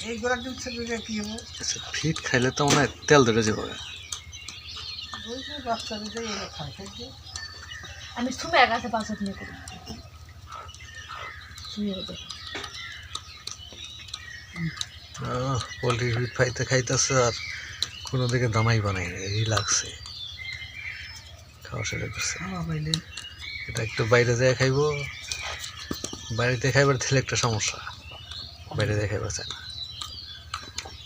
এইগুলা দুধ থেকে কি হবো? আচ্ছা ফিট খাইলে তো মনে হয় তেল ধরে যাবে। ওই যে বাচ্চাদের এগুলো খায় খাইতে আমি সুমে গাছে পাঁচত নিয়ে করি সুমে ওদের পোলট্রি ফিট খাইতে খাইতেছে আর কোনো দিকে দামাই বানাই এই লাগছে খাওয়া শুরু করছে। খাওয়া পাইলে এটা একটু বাইরে যেয়ে খাইবো, বাড়িতে খাইবার দিলে একটা সমস্যা, বাইরে যেয়ে খাইবার চায় না।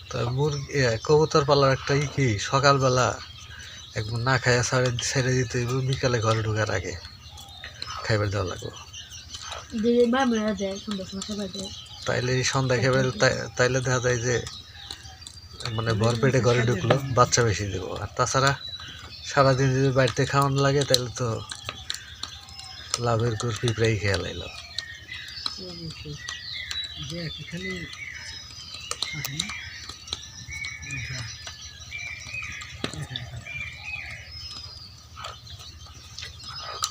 তো মুরগি কবুতর পালার একটা কি সকালবেলা একবার না খাইয়া ছেড়ে দিতে হইব, বিকালে ঘরে ঢোকার আগে খাইবার দেওয়া লাগবো। দিদি মামলা দেয় সুন্দর সময় খাবার দেয়। তাইলে এই সন্ধ্যা খাইবার তাইলে দেখা যায় যে মানে ভর পেটে ঘরে ঢুকলো, বাচ্চা বেশি দেব। আর তাছাড়া সারাদিন যদি বাড়িতে খাওয়ানো লাগে তাহলে তো লাভের গুড় পিঁপড়াই খেয়াল এলো। খালি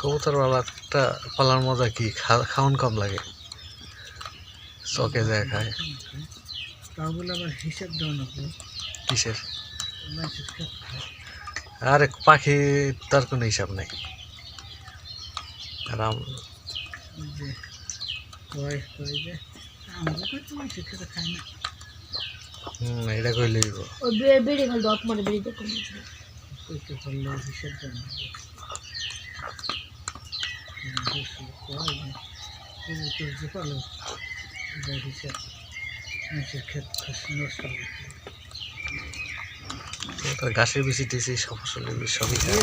কবুতর পালাটা পালার মজা কি, খাওয়ান কম লাগে, চকে যায় খায়। তা বলে আবার হিসাব দেওয়া না কিসের? মানুষের খেত খায়। আরে পাখি তার কোনো হিসাব নাই। আর যে কয় কয় যে আমাদের তো মানুষের খেতে খায় না। এটা কইলে ওই বেড়ে খাল দপ মানে বেড়ে দেখো কইতে পারলে হিসাব দেওয়া না যে পালো হিসাব মানুষের খেত নষ্ট ঘাসের বেশি টেছি সব ফসলের সবই খায়।